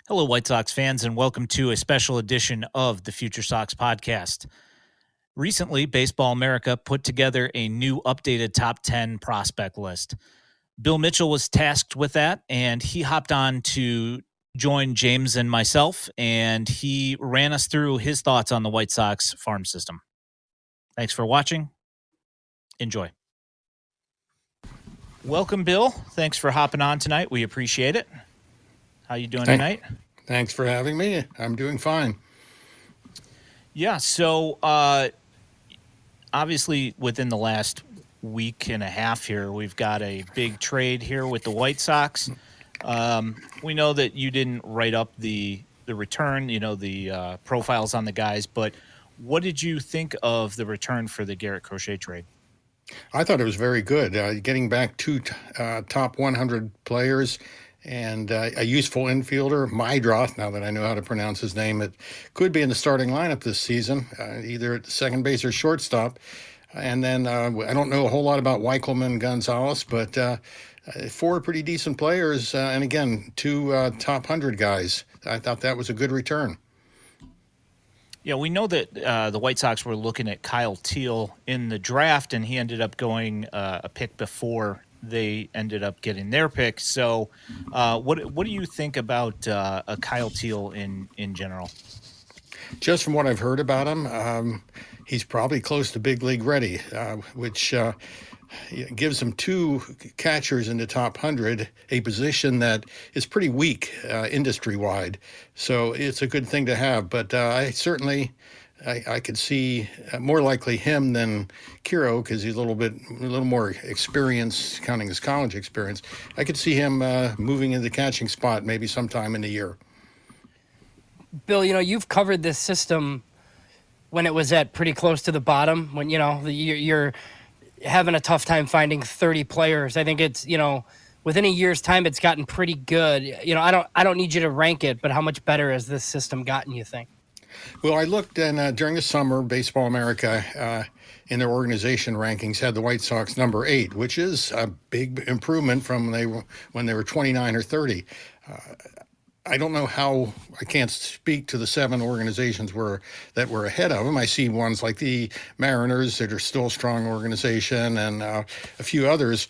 Hello, White Sox fans, and welcome to a special edition of the FutureSox podcast. Recently, Baseball America put together a new updated top 10 prospect list. Bill Mitchell was tasked with that, and he hopped on to join James and myself, and he ran us through his thoughts on the White Sox farm system. Thanks for watching. Enjoy. Welcome, Bill. Thanks for hopping on tonight. We appreciate it. How you doing tonight? Thanks for having me. I'm doing fine. Yeah, so obviously within the last week and a half here, we've got a big trade here with the White Sox. We know that you didn't write up the return, the profiles on the guys, but what did you think of the return for the Garrett Crochet trade? I thought it was very good. Getting back two top 100 players and a useful infielder, Mydroth, now that I know how to pronounce his name, it could be in the starting lineup this season, either at the second base or shortstop. And then I don't know a whole lot about Wikelman Gonzalez, but four pretty decent players. And again, two top 100 guys. I thought that was a good return. Yeah, we know that the White Sox were looking at Kyle Teal in the draft, and he ended up going a pick before they ended up getting their pick. So what do you think about a Kyle Teal in general? Just from what I've heard about him, he's probably close to big league ready, which gives him two catchers in the top 100, a position that is pretty weak industry-wide. So it's a good thing to have. But I could see more likely him than Kiro, because he's a little more experienced, counting his college experience. I could see him moving into the catching spot maybe sometime in the year. Bill, you've covered this system when it was at pretty close to the bottom, when, you're having a tough time finding 30 players. I think it's, within a year's time, it's gotten pretty good. I don't need you to rank it, but how much better has this system gotten, you think? Well, I looked, and during the summer, Baseball America, in their organization rankings, had the White Sox number 8, which is a big improvement from when they were 29 or 30. I don't know how. I can't speak to the 7 organizations that were ahead of them. I see ones like the Mariners that are still a strong organization, and a few others.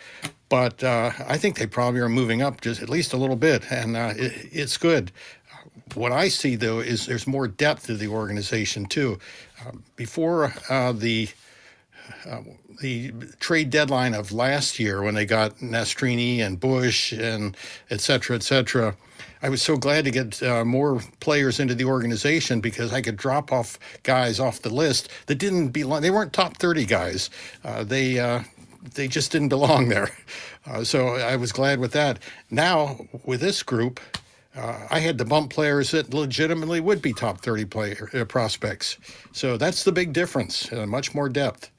But I think they probably are moving up just at least a little bit, and it's good. What I see, though, is there's more depth to the organization, too. Before the trade deadline of last year, when they got Nastrini and Bush and et cetera, I was so glad to get more players into the organization, because I could drop off guys off the list that didn't belong. They weren't top 30 guys. They just didn't belong there. So I was glad with that. Now, with this group, I had to bump players that legitimately would be top 30 prospects. So that's the big difference, much more depth.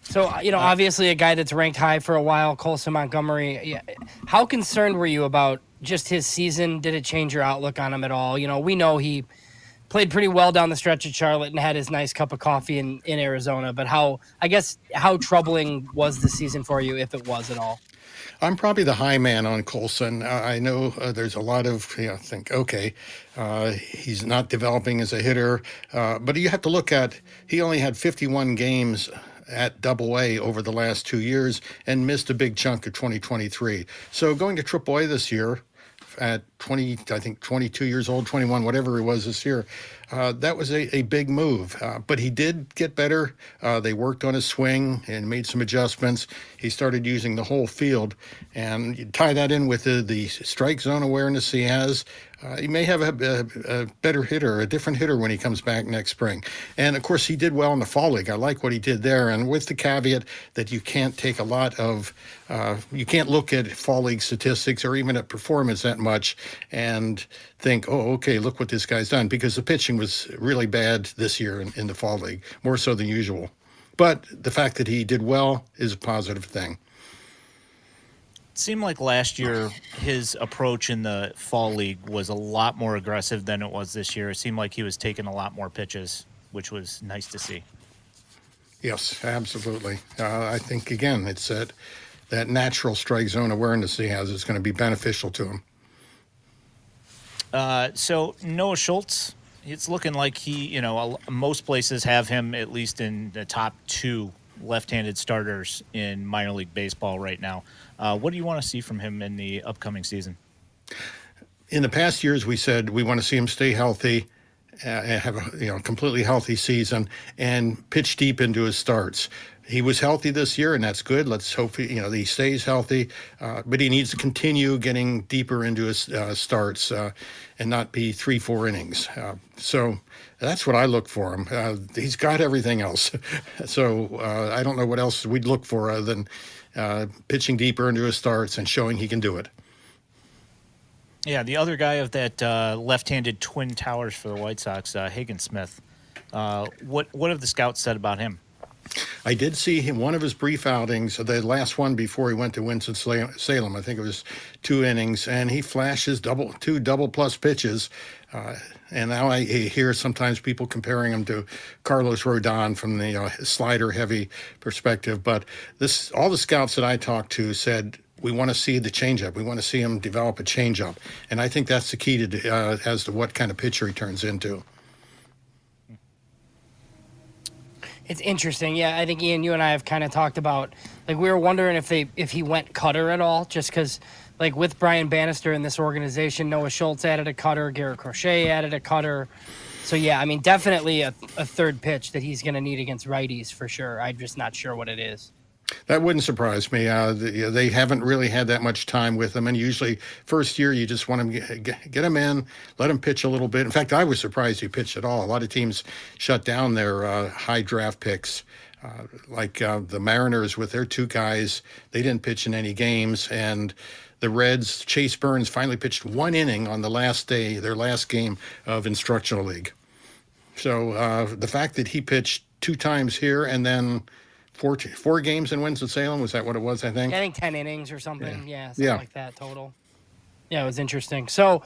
So, obviously a guy that's ranked high for a while, Colson Montgomery. How concerned were you about just his season? Did it change your outlook on him at all? We know he played pretty well down the stretch at Charlotte and had his nice cup of coffee in Arizona. But how troubling was the season for you, if it was at all? I'm probably the high man on Colson. I know there's a lot of, think, okay, he's not developing as a hitter. But you have to look at, he only had 51 games at Double-A over the last 2 years and missed a big chunk of 2023. So going to Triple-A this year at 22 years old, 21, whatever it was this year, that was a big move. But he did get better. They worked on his swing and made some adjustments. He started using the whole field. And you tie that in with the strike zone awareness he has. He may have a better hitter, a different hitter when he comes back next spring. And, of course, he did well in the Fall League. I like what he did there. And with the caveat that you can't take you can't look at Fall League statistics or even at performance that much and think, oh, okay, look what this guy's done. Because the pitching was really bad this year in the Fall League, more so than usual. But the fact that he did well is a positive thing. Seemed like last year his approach in the Fall League was a lot more aggressive than it was this year. It seemed like he was taking a lot more pitches, which was nice to see. Yes, absolutely. I think, again, it's that natural strike zone awareness he has is going to be beneficial to him. So Noah Schultz, it's looking like most places have him at least in the top 2 left-handed starters in minor league baseball right now. What do you want to see from him in the upcoming season? In the past years, we said we want to see him stay healthy, and have a completely healthy season, and pitch deep into his starts. He was healthy this year, and that's good. Let's hope he stays healthy. But he needs to continue getting deeper into his starts and not be 3-4 innings. So that's what I look for him. He's got everything else. So I don't know what else we'd look for other than pitching deeper into his starts and showing he can do it. Yeah, the other guy of that left-handed twin towers for the White Sox, Hagen Smith. What have the scouts said about him? I did see him one of his brief outings, the last one before he went to Winston-Salem. I think it was 2 innings, and he flashes two double-plus pitches. And now I hear sometimes people comparing him to Carlos Rodon from the slider-heavy perspective. But all the scouts that I talked to said, we want to see the changeup. We want to see him develop a changeup. And I think that's the key to as to what kind of pitcher he turns into. It's interesting. Yeah, I think, Ian, you and I have kind of talked about, we were wondering if he went cutter at all, just because, with Brian Bannister in this organization, Noah Schultz added a cutter, Garrett Crochet added a cutter. So, yeah, I mean, definitely a third pitch that he's going to need against righties for sure. I'm just not sure what it is. That wouldn't surprise me. They haven't really had that much time with him, and usually first year you just want to get him in, let him pitch a little bit. In fact, I was surprised he pitched at all. A lot of teams shut down their high draft picks, the Mariners with their 2 guys. They didn't pitch in any games, and the Reds, Chase Burns, finally pitched 1 inning on the last day, their last game of instructional league. So the fact that he pitched 2 times here and then 4 games in Winston-Salem, was that what it was, I think? I think 10 innings or something. Yeah, Something like that total. Yeah, it was interesting. So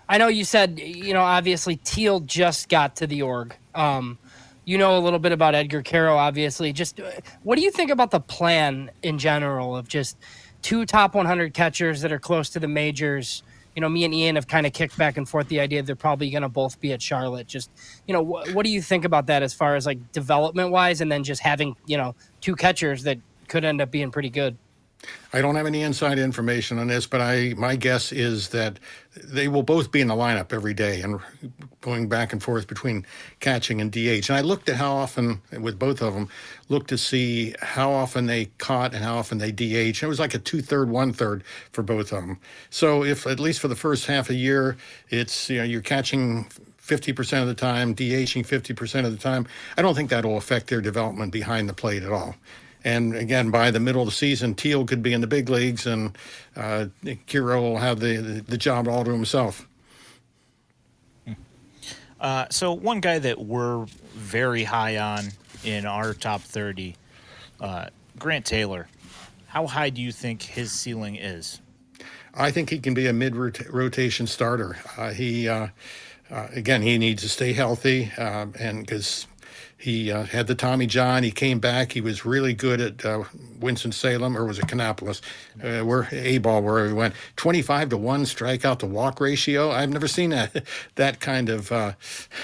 I know you said, obviously Teal just got to the org. You know a little bit about Edgar Caro, obviously. Just what do you think about the plan in general of just 2 top 100 catchers that are close to the majors? Me and Ian have kind of kicked back and forth the idea they're probably going to both be at Charlotte. Just, what do you think about that as far as development wise, and then just having, 2 catchers that could end up being pretty good? I don't have any inside information on this, but my guess is that they will both be in the lineup every day and going back and forth between catching and DH. And I looked at how often, with both of them, looked to see how often they caught and how often they DH. It was like a 2/3, 1/3 for both of them. So if, at least for the first half a year, it's, you're catching 50% of the time, DHing 50% of the time, I don't think that will affect their development behind the plate at all. And again, by the middle of the season, Teal could be in the big leagues, and Caro will have the job all to himself. So one guy that we're very high on in our top 30, Grant Taylor. How high do you think his ceiling is? I think he can be a mid-rotation starter. Again, he needs to stay healthy, and because he had the Tommy John. He came back. He was really good at Winston-Salem, or was it Kannapolis? Where he went. 25-1 strikeout to walk ratio. I've never seen that kind of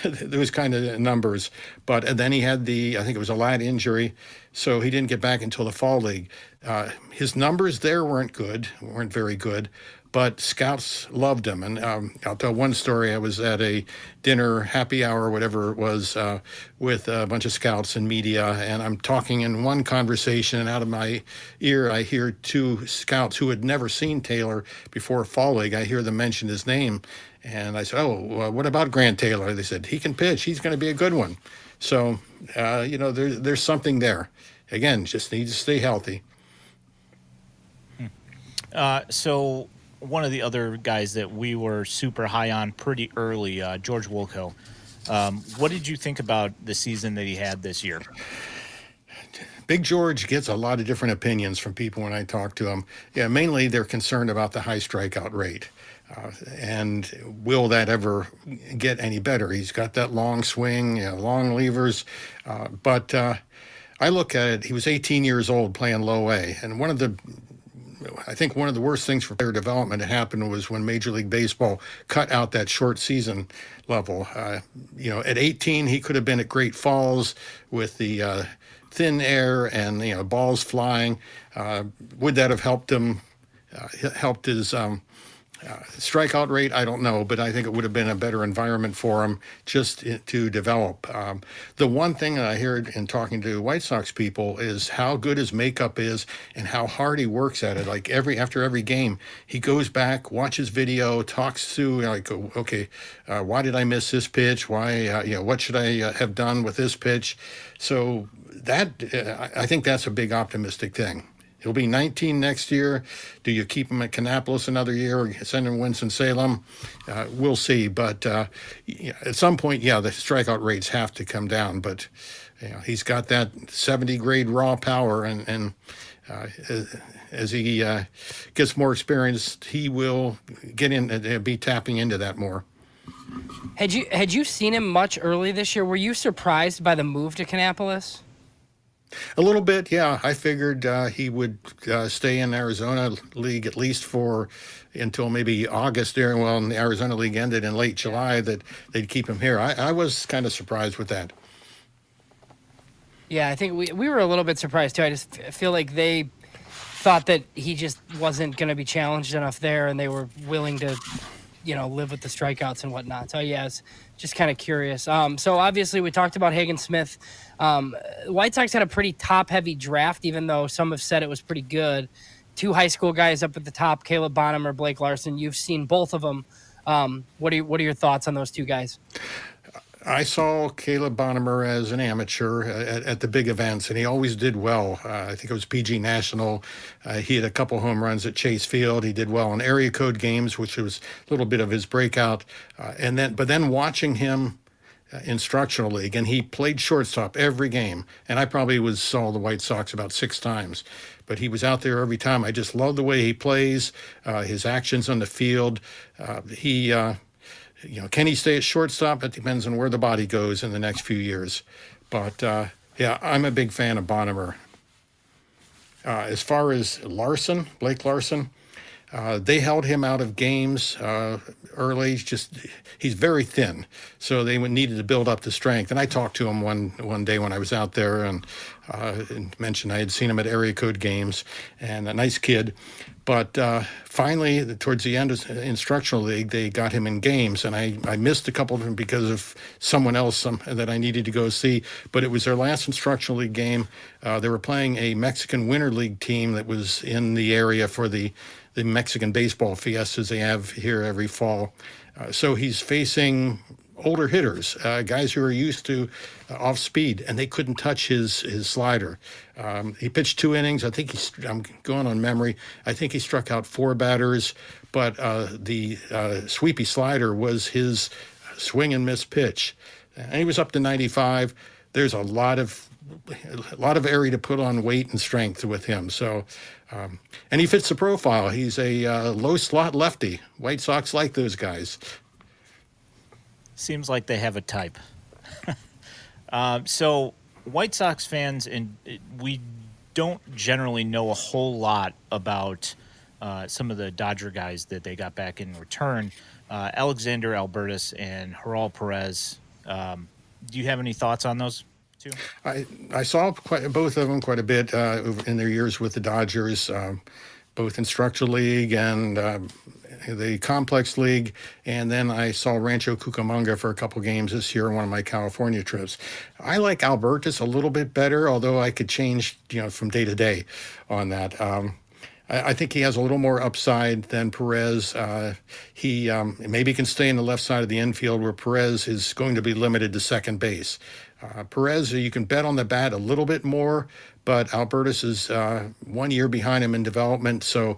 those kind of numbers. And then he had I think it was a lat injury, so he didn't get back until the fall league. His numbers there weren't very good. But scouts loved him. And I'll tell one story. I was at a dinner, happy hour, whatever it was, with a bunch of scouts and media. And I'm talking in one conversation, and out of my ear, I hear 2 scouts who had never seen Taylor before fall league. I hear them mention his name. And I said, what about Grant Taylor? They said, he can pitch. He's going to be a good one. So, there's something there. Again, just needs to stay healthy. So one of the other guys that we were super high on pretty early, George Wolkow. What did you think about the season that he had this year? Big George gets a lot of different opinions from people when I talk to him. Yeah, mainly they're concerned about the high strikeout rate. And will that ever get any better? He's got that long swing, long levers. But I look at it, he was 18 years old playing low A. And one of the I think one of the worst things for player development that happened was when Major League Baseball cut out that short season level. At 18, he could have been at Great Falls with the thin air and balls flying. Would that have helped him? Helped his strikeout rate? I don't know, but I think it would have been a better environment for him just to develop. The one thing that I heard in talking to White Sox people is how good his makeup is and how hard he works at it. Like after every game, he goes back, watches video, talks to okay, why did I miss this pitch? Why, what should I have done with this pitch? So that I think that's a big optimistic thing. He'll be 19 next year. Do you keep him at Kannapolis another year or send him to Winston-Salem? We'll see. But at some point, the strikeout rates have to come down. But he's got that 70 grade raw power, and as he gets more experience, he will get in and be tapping into that more. Had you seen him much early this year? Were you surprised by the move to Kannapolis? A little bit, yeah. I figured he would stay in Arizona League at least until maybe August there. Well, the Arizona League ended in late July, that they'd keep him here. I was kind of surprised with that. Yeah, I think we were a little bit surprised too. I just feel like they thought that he just wasn't going to be challenged enough there, and they were willing to, live with the strikeouts and whatnot. So yeah, it's just kind of curious. So obviously we talked about Hagen Smith. White Sox had a pretty top-heavy draft, even though some have said it was pretty good. 2 high school guys up at the top, Caleb Bonham, Blake Larson. You've seen both of them. What are your thoughts on those 2 guys? I saw Caleb Bonham as an amateur at the big events, and he always did well. I think it was PG National. He had a couple home runs at Chase Field. He did well in area code games, which was a little bit of his breakout. But then watching him instructional league, and he played shortstop every game. And I probably saw the White Sox about 6 times, but he was out there every time. I just love the way he plays, his actions on the field. Can he stay at shortstop? It depends on where the body goes in the next few years. But, I'm a big fan of Bonham. As far as Blake Larson, they held him out of games early. He's very thin, so they needed to build up the strength. And I talked to him one day when I was out there and mentioned I had seen him at area code games, and a nice kid. But finally, towards the end of instructional league, they got him in games, and I missed a couple of them because of someone else that I needed to go see. But it was their last instructional league game. They were playing a Mexican Winter League team that was in the area for the Mexican baseball fiestas they have here every fall. So he's facing older hitters, guys who are used to off speed, and they couldn't touch his slider. He pitched 2 innings. I think I'm going on memory. I think he struck out 4 batters, but the sweepy slider was his swing and miss pitch. And he was up to 95. There's a lot of area to put on weight and strength with him. So, and he fits the profile. He's a low slot lefty. White Sox like those guys. Seems like they have a type. So White Sox fans, and we don't generally know a whole lot about some of the Dodger guys that they got back in return. Alexander Albertus and Harold Perez. Do you have any thoughts on those two? I saw both of them quite a bit in their years with the Dodgers, both instructional league and the complex league, and then I saw Rancho Cucamonga for a couple games this year on one of my California trips. I like Albertus a little bit better, although I could change from day to day on that. I think he has a little more upside than Perez. He maybe can stay in the left side of the infield, where Perez is going to be limited to second base. Perez, you can bet on the bat a little bit more, but Albertus is 1 year behind him in development. So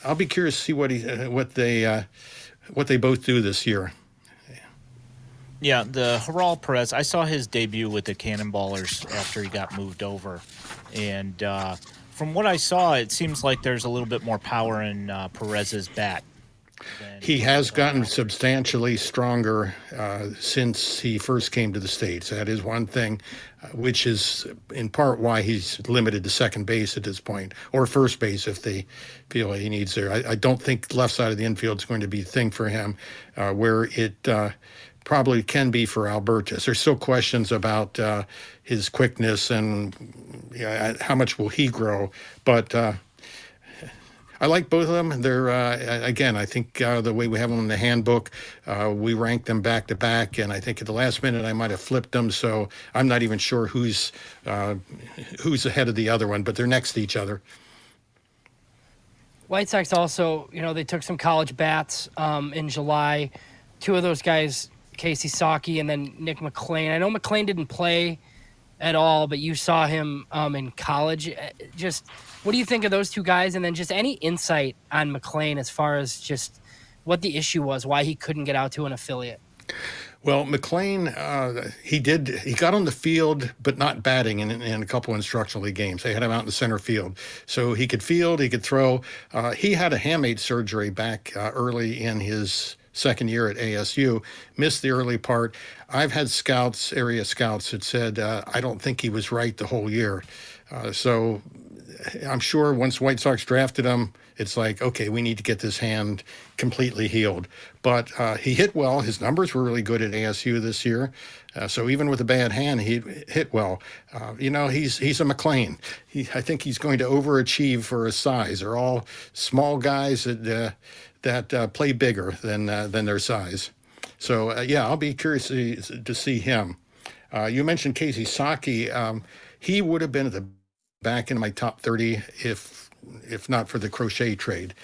I'll be curious to see what they both do this year. Yeah, the Harold Perez, I saw his debut with the Cannonballers after he got moved over. And from what I saw, it seems like there's a little bit more power in Perez's bat. He has gotten substantially stronger since he first came to the States. That is one thing, which is in part why he's limited to second base at this point, or first base if they feel he needs there. I don't think left side of the infield is going to be a thing for him, where it probably can be for Albertus. There's still questions about his quickness and how much will he grow, but I like both of them. They're, again, I think the way we have them in the handbook, we rank them back to back, and I think at the last minute I might have flipped them, so I'm not even sure who's ahead of the other one, but they're next to each other. White Sox also, they took some college bats in July. Two of those guys, Casey Saki and then Nick McLean. I know McLean didn't play at all, but you saw him in college. Just what do you think of those two guys? And then just any insight on McLean as far as just what the issue was, why he couldn't get out to an affiliate? Well, McLean, he got on the field, but not batting in a couple of instructional league games. They had him out in the center field. So he could field, he could throw. He had a hamate surgery back early in his second year at ASU, missed the early part. I've had area scouts that said, I don't think he was right the whole year. So I'm sure once White Sox drafted him, it's like, okay, we need to get this hand completely healed. But he hit well. His numbers were really good at ASU this year. So even with a bad hand, he hit well. He's a McLean. I think he's going to overachieve for his size. They're all small guys that play bigger than their size. So, I'll be curious to see him. You mentioned Casey Saki. He would have been at the back in my top 30 if not for the Crochet trade.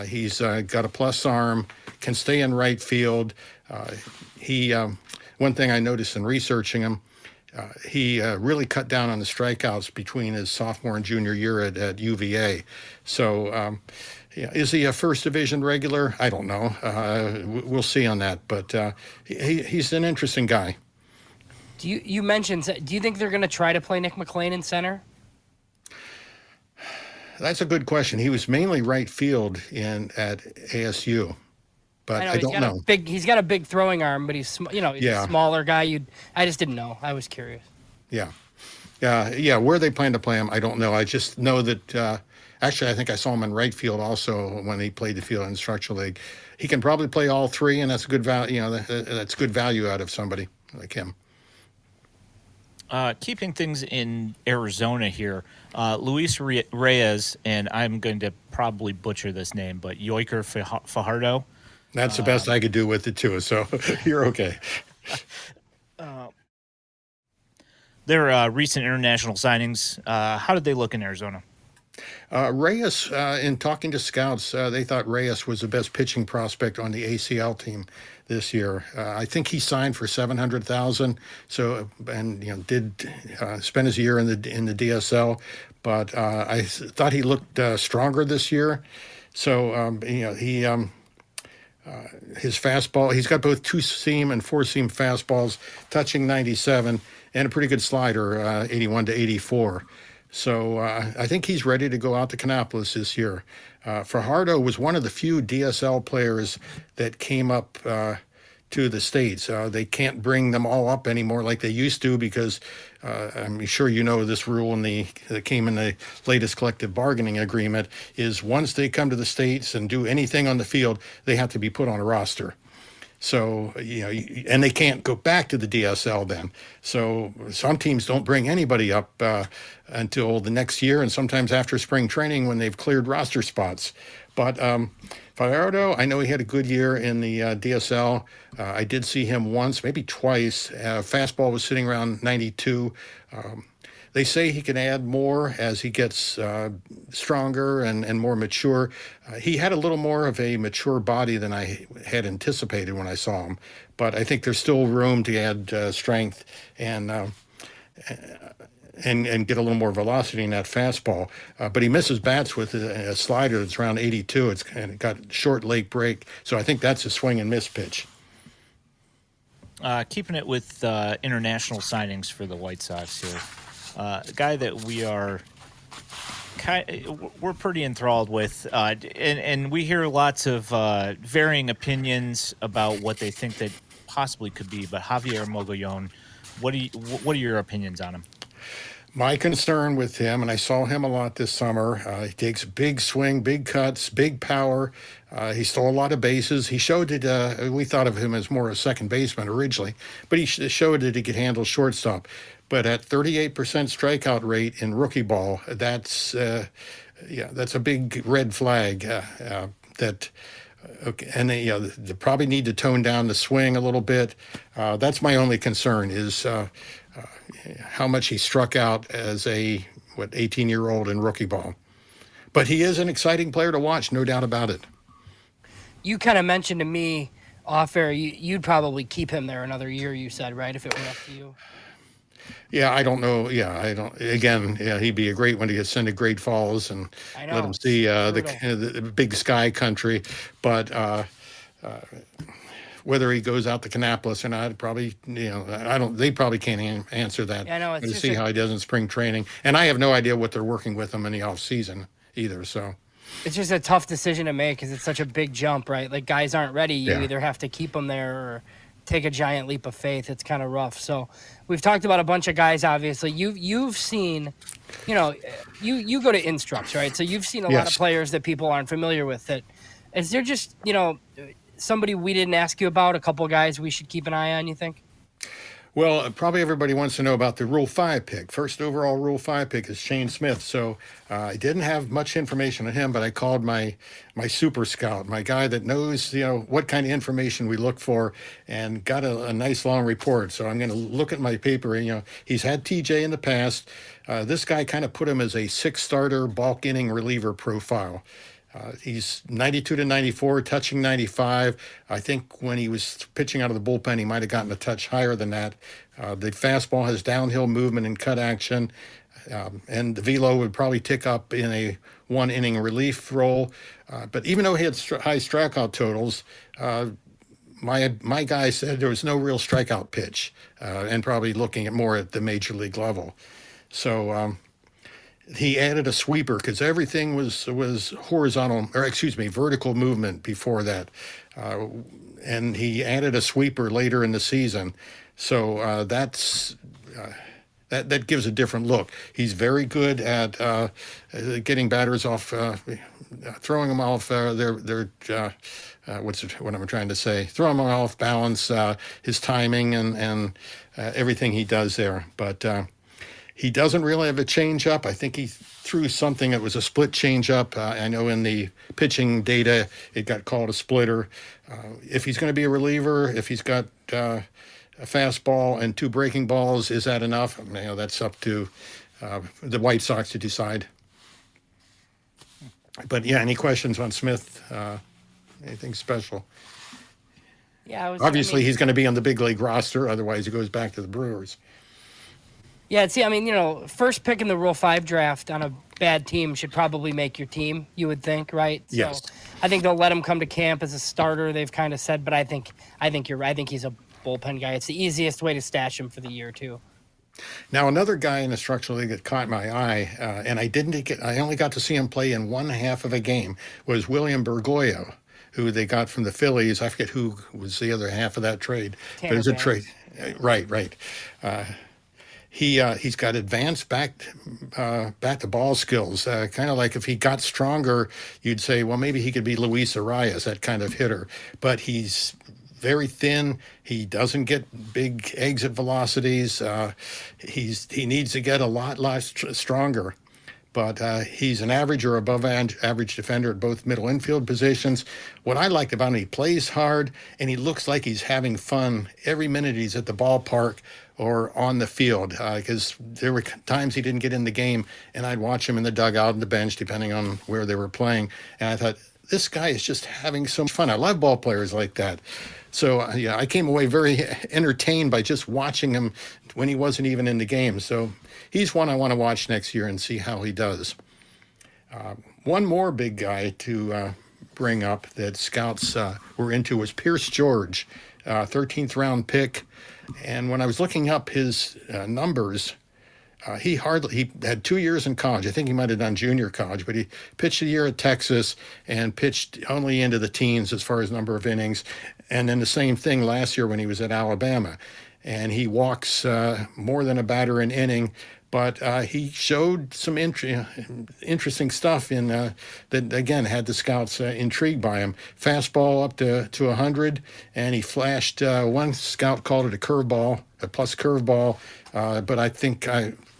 He's got a plus arm, can stay in right field. One thing I noticed in researching him, he really cut down on the strikeouts between his sophomore and junior year at UVA. So, is he a first division regular? I don't know. We'll see on that. But he's an interesting guy. Do you mentioned? Do you think they're going to try to play Nick McLean in center? That's a good question. He was mainly right field at ASU, but I don't know. He's got a big throwing arm, but he's a smaller guy. I just didn't know. I was curious. Yeah. Where they plan to play him, I don't know. I just know that. Actually, I think I saw him in right field also when he played the field in instructional league. He can probably play all three, and that's good value. That's good value out of somebody like him. Keeping things in Arizona here, Luis Reyes, and I'm going to probably butcher this name, but Yoiker Fajardo. That's the best I could do with it, too, so you're okay. Their recent international signings, how did they look in Arizona? Reyes, in talking to scouts, they thought Reyes was the best pitching prospect on the ACL team this year. I think he signed for $700,000. So, and did spend his year in the DSL, but I thought he looked stronger this year. So, his fastball, he's got both two-seam and four-seam fastballs, touching 97, and a pretty good slider, 81 to 84. So I think he's ready to go out to Kannapolis this year. Fajardo was one of the few DSL players that came up to the States. They can't bring them all up anymore like they used to because I'm sure you know this rule that came in the latest collective bargaining agreement is once they come to the States and do anything on the field, they have to be put on a roster. So, and they can't go back to the DSL then. So some teams don't bring anybody up until the next year and sometimes after spring training when they've cleared roster spots. But Fajardo, I know he had a good year in the DSL. I did see him once, maybe twice. Fastball was sitting around 92. They say he can add more as he gets stronger and more mature. He had a little more of a mature body than I had anticipated when I saw him, but I think there's still room to add strength and get a little more velocity in that fastball. But he misses bats with a slider that's around 82. It got short leg break, so I think that's a swing and miss pitch. Keeping it with international signings for the White Sox here. A guy that we are we're pretty enthralled with, and we hear lots of varying opinions about what they think that possibly could be. But Javier Mogollon, what are your opinions on him? My concern with him, and I saw him a lot this summer, he takes big swing, big cuts, big power. He stole a lot of bases. He showed that we thought of him as more a second baseman originally, but he showed that he could handle shortstop. But at 38% strikeout rate in rookie ball, that's a big red flag. That Okay, and they probably need to tone down the swing a little bit. That's my only concern is how much he struck out as a 18-year-old in rookie ball. But he is an exciting player to watch, no doubt about it. You kind of mentioned to me off air, you'd probably keep him there another year, you said, right, if it went up to you? Yeah, I don't know. Yeah, I don't. Again, yeah, he'd be a great one to get sent to Great Falls and let him see the big sky country. But whether he goes out to Kannapolis or not, probably, I don't. They probably can't answer that. Yeah, I know. To see how he does in spring training, and I have no idea what they're working with him in the off season either. So it's just a tough decision to make because it's such a big jump, right? Like guys aren't ready. You either have to keep them there or take a giant leap of faith. It's kind of rough. So we've talked about a bunch of guys. Obviously, you've seen, you go to Instructs, right? So you've seen a lot of players that people aren't familiar with. That is there just somebody we didn't ask you about? A couple of guys we should keep an eye on. You think? Well, probably everybody wants to know about the Rule 5 pick. First overall Rule 5 pick is Shane Smith. So I didn't have much information on him, but I called my super scout, my guy that knows, what kind of information we look for, and got a nice long report. So I'm going to look at my paper. He's had TJ in the past. This guy kind of put him as a 6-starter bulk inning reliever profile. He's 92 to 94, touching 95. I think when he was pitching out of the bullpen, he might have gotten a touch higher than that. The fastball has downhill movement and cut action, and the velo would probably tick up in a 1-inning relief role. But even though he had high strikeout totals, my guy said there was no real strikeout pitch, and probably looking at more at the major league level. So he added a sweeper because everything was vertical movement before that, and he added a sweeper later in the season. So that gives a different look. He's very good at getting batters off, throwing them off their what am I trying to say? Throwing them off balance, his timing and everything he does there, but. He doesn't really have a changeup. I think he threw something that was a split changeup. I know in the pitching data, it got called a splitter. If he's going to be a reliever, if he's got a fastball and 2 breaking balls, is that enough? That's up to the White Sox to decide. But yeah, any questions on Smith? Anything special? Yeah, obviously he's going to be on the big league roster. Otherwise, he goes back to the Brewers. Yeah, first pick in the Rule 5 draft on a bad team should probably make your team, you would think, right? Yes. So I think they'll let him come to camp as a starter, they've kind of said, but I think you're right. I think he's a bullpen guy. It's the easiest way to stash him for the year, too. Now, another guy in the structural league that caught my eye, and I only got to see him play in one half of a game, was William Bergoglio, who they got from the Phillies. I forget who was the other half of that trade. But it was a trade. Right. He's got advanced back to ball skills. Kind of like if he got stronger, you'd say, well, maybe he could be Luis Arias, that kind of hitter. But he's very thin. He doesn't get big exit velocities. He needs to get a lot stronger. But he's an average or above average defender at both middle infield positions. What I liked about him, he plays hard, and he looks like he's having fun every minute he's at the ballpark or on the field, because there were times he didn't get in the game, and I'd watch him in the dugout and the bench, depending on where they were playing. And I thought, this guy is just having so much fun. I love ball players like that. So, I came away very entertained by just watching him when he wasn't even in the game. So he's one I want to watch next year and see how he does. One more big guy to bring up that scouts were into was Pierce George, 13th round pick. And when I was looking up his numbers, He had 2 years in college. I think he might have done junior college, but he pitched a year at Texas and pitched only into the teens as far as number of innings. And then the same thing last year when he was at Alabama. And he walks more than a batter an inning, but he showed some interesting stuff in that, again, had the scouts intrigued by him. Fastball up to 100, and he flashed, one scout called it a curveball, a plus curveball, but I think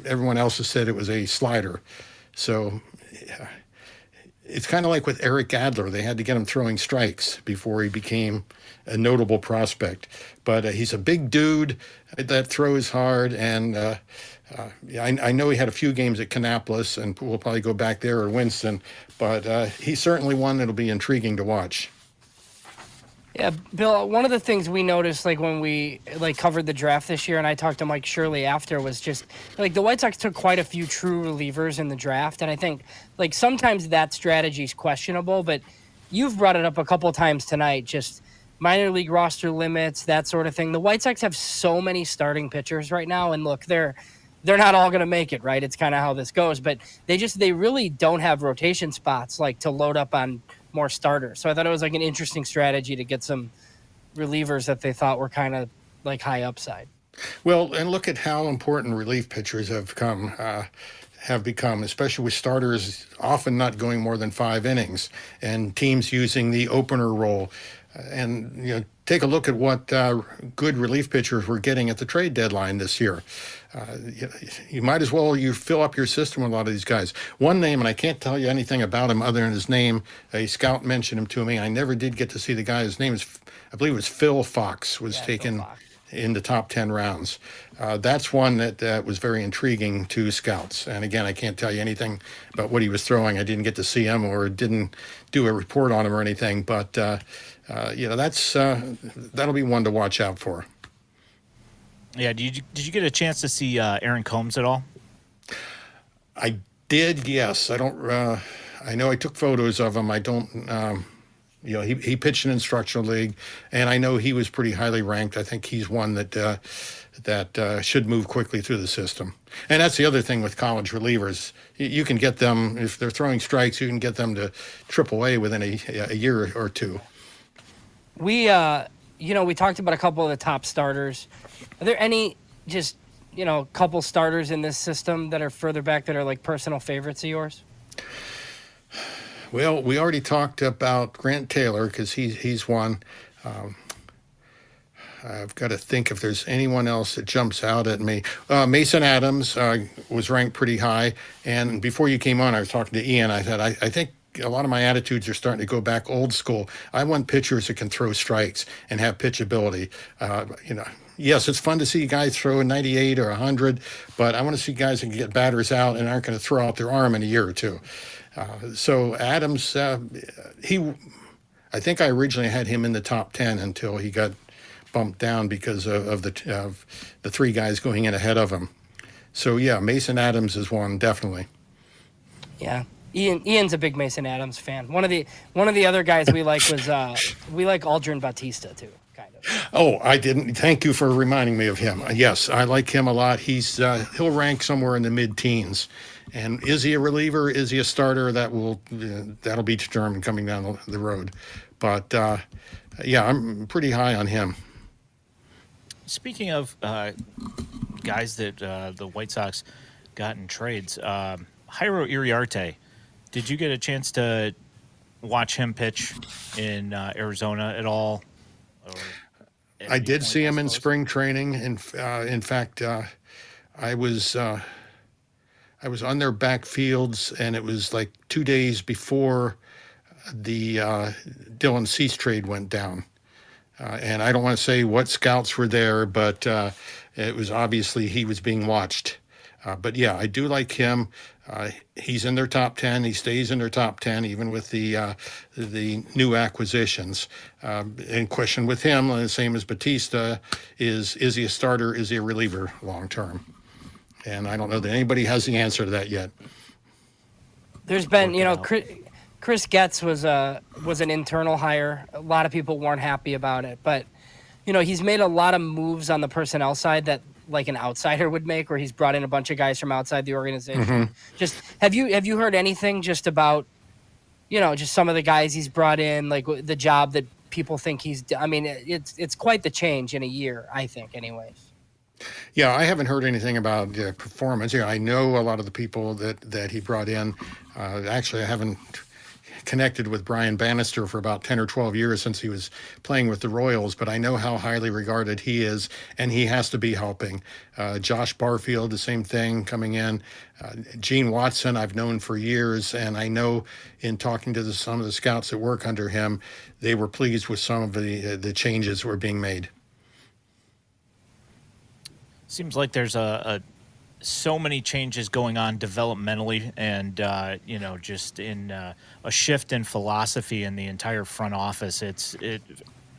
everyone else has said it was a slider. So it's kind of like with Eric Adler. They had to get him throwing strikes before he became a notable prospect. But he's a big dude that throws hard, and I know he had a few games at Kannapolis, and we'll probably go back there or Winston, but he's certainly one that'll be intriguing to watch. Yeah, Bill, one of the things we noticed, like when we covered the draft this year, and I talked to Mike Shirley after, was just like the White Sox took quite a few true relievers in the draft, and I think like sometimes that strategy is questionable, but you've brought it up a couple times tonight, just minor league roster limits, that sort of thing. The White Sox have so many starting pitchers right now, and look, they're not all going to make it, right? It's kind of how this goes, but they really don't have rotation spots like to load up on more starters. So I thought it was like an interesting strategy to get some relievers that they thought were kind of like high upside. Well, and look at how important relief pitchers have become, especially with starters often not going more than 5 innings and teams using the opener role. And take a look at what good relief pitchers we're getting at the trade deadline this year. You might as well fill up your system with a lot of these guys. One name, and I can't tell you anything about him other than his name. A scout mentioned him to me. I never did get to see the guy. His name is, I believe it was Phil Fox, was taken in the top 10 rounds. That's one that was very intriguing to scouts. And again, I can't tell you anything about what he was throwing. I didn't get to see him or didn't do a report on him or anything. But that'll be one to watch out for. Yeah, did you get a chance to see Aaron Combs at all? I did, yes. I don't. I know I took photos of him. I don't. He pitched an instructional league, and I know he was pretty highly ranked. I think he's one that should move quickly through the system. And that's the other thing with college relievers. You can get them, if they're throwing strikes, you can get them to AAA within a year or two. We talked about a couple of the top starters. Are there any just, couple starters in this system that are further back that are like personal favorites of yours? Well, we already talked about Grant Taylor because he's one. I've got to think if there's anyone else that jumps out at me. Mason Adams was ranked pretty high. And before you came on, I was talking to Ian. I said, I think a lot of my attitudes are starting to go back old school. I want pitchers that can throw strikes and have pitchability. Yes, it's fun to see guys throw a 98 or 100, but I want to see guys that can get batters out and aren't going to throw out their arm in a year or two. So Adams, I think I originally had him in the top 10 until he got bumped down because of the 3 guys going in ahead of him. So yeah, Mason Adams is one, definitely. Yeah. Ian's a big Mason Adams fan. One of the other guys we like was we like Aldrin Bautista too, kind of. Oh, I didn't. Thank you for reminding me of him. Yes, I like him a lot. He'll rank somewhere in the mid-teens. And is he a reliever? Is he a starter? That'll be determined coming down the road. But I'm pretty high on him. Speaking of guys that the White Sox got in trades, Jairo Iriarte. Did you get a chance to watch him pitch in Arizona at all? I did see him in spring training. In fact, I was on their backfields, and it was like 2 days before the Dylan Cease trade went down. And I don't want to say what scouts were there, but it was obviously he was being watched. But yeah, I do like him. He's in their top 10. He stays in their top 10, even with the new acquisitions. And question with him, the same as Bautista, is he a starter? Is he a reliever long term? And I don't know that anybody has the answer to that yet. There's been, Chris Getz was an internal hire. A lot of people weren't happy about it, but he's made a lot of moves on the personnel side that like an outsider would make, where he's brought in a bunch of guys from outside the organization. Mm-hmm. Just have you heard anything just about, just some of the guys he's brought in, like the job that people think I mean, it's quite the change in a year, I think, anyways. Yeah, I haven't heard anything about performance. I know a lot of the people that he brought in. Actually, I haven't connected with Brian Bannister for about 10 or 12 years since he was playing with the Royals, but I know how highly regarded he is, and he has to be helping. Josh Barfield, the same thing, coming in. Gene Watson, I've known for years, and I know in talking to some of the scouts that work under him, they were pleased with some of the changes that were being made. Seems like there's so many changes going on developmentally, and just in a shift in philosophy in the entire front office.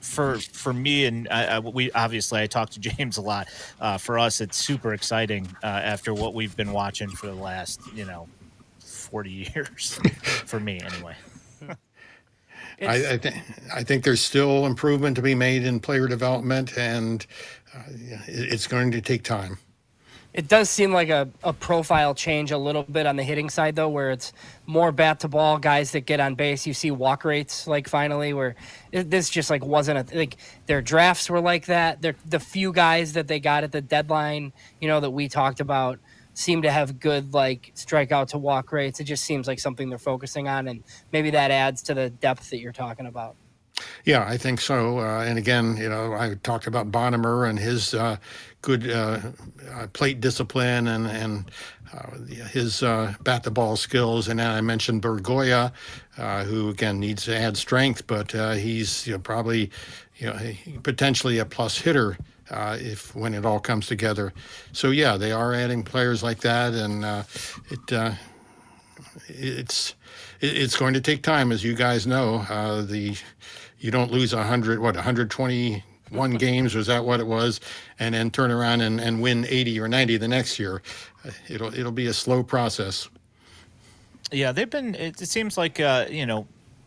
For me, and I talked to James a lot. For us, it's super exciting after what we've been watching for the last 40 years. For me, anyway. I think there's still improvement to be made in player development, and it's going to take time. It does seem like a profile change a little bit on the hitting side, though, where it's more bat to ball guys that get on base. You see walk rates, like, finally, where this just like wasn't their drafts were like that. The few guys that they got at the deadline, that we talked about, seem to have good like strikeout to walk rates. It just seems like something they're focusing on, and maybe that adds to the depth that you're talking about. Yeah, I think so. And again, I talked about Bonnemer and his good plate discipline and his bat the ball skills. And then I mentioned Bergoya, who again needs to add strength, but he's probably potentially a plus hitter when it all comes together. So yeah, they are adding players like that, and it's going to take time, as you guys know. You don't lose 121 games, was that what it was, and then turn around and win 80 or 90 the next year. It'll be a slow process. Yeah, they've been. It seems like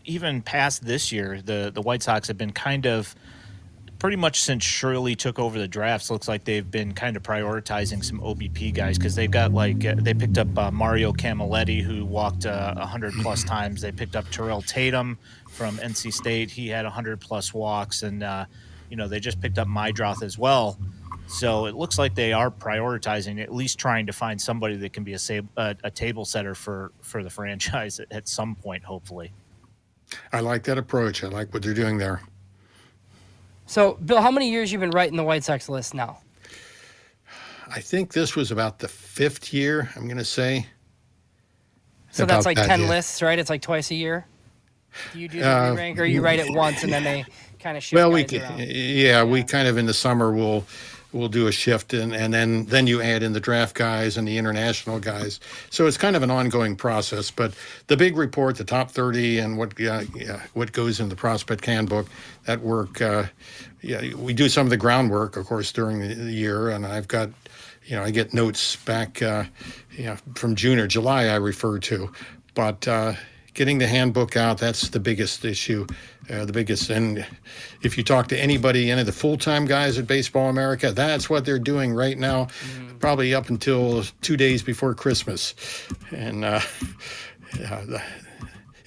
even past this year, the White Sox have been kind of pretty much since Shirley took over the drafts. Looks like they've been kind of prioritizing some OBP guys, because they've got they picked up Mario Camilletti, who walked 100 plus times. They picked up Terrell Tatum from NC State. He had 100 plus walks, and they just picked up Mydroth as well. So it looks like they are prioritizing, at least trying to find somebody that can be a table setter for the franchise at some point, hopefully. I like that approach. I like what they're doing there. So, Bill, how many years you been writing the White Sox list now? I think this was about the 5th year, I'm going to say. So that's like 10 lists, right? It's like twice a year? Do you do the re-rank, or you write it once and then they kind of shift guys around? Yeah, we kind of in the summer we'll do a shift, and then you add in the draft guys and the international guys. So it's kind of an ongoing process. But the big report, the top 30, and what goes in the prospect handbook, that work, we do some of the groundwork, of course, during the year. And I've got, I get notes back, from June or July I refer to. But getting the handbook out, that's the biggest issue. And if you talk to any of the full-time guys at Baseball America, that's what they're doing right now, probably up until 2 days before Christmas. And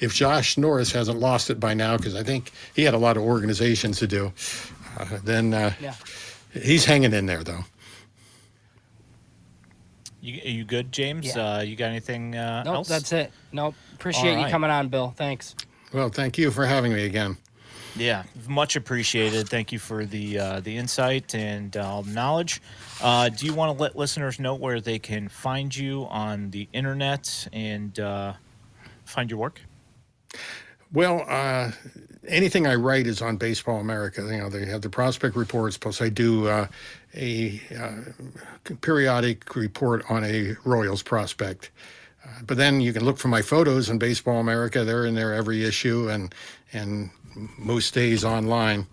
if Josh Norris hasn't lost it by now, because I think he had a lot of organizations to do, then he's hanging in there, though. Are you good, James? Yeah. You got anything Nope, else? that's it. Nope. Appreciate you coming on, Bill. Thanks. Well, thank you for having me again. Yeah, much appreciated. Thank you for the insight and knowledge. Do you want to let listeners know where they can find you on the internet and find your work? Well, anything I write is on Baseball America. They have the prospect reports, plus I do a periodic report on a Royals prospect. But then you can look for my photos in Baseball America. They're in there every issue and most days online.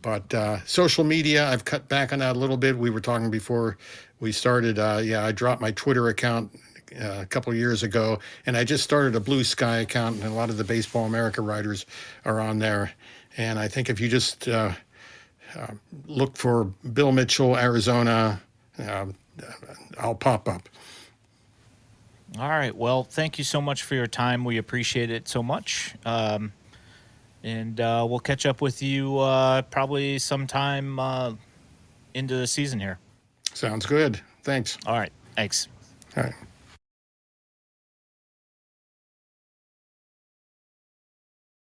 But social media, I've cut back on that a little bit. We were talking before we started. I dropped my Twitter account a couple of years ago, and I just started a Blue Sky account, and a lot of the Baseball America writers are on there. And I think if you just look for Bill Mitchell, Arizona, I'll pop up. All right. Well, thank you so much for your time. We appreciate it so much. And we'll catch up with you probably sometime into the season here. Sounds good. Thanks. All right. Thanks. All right.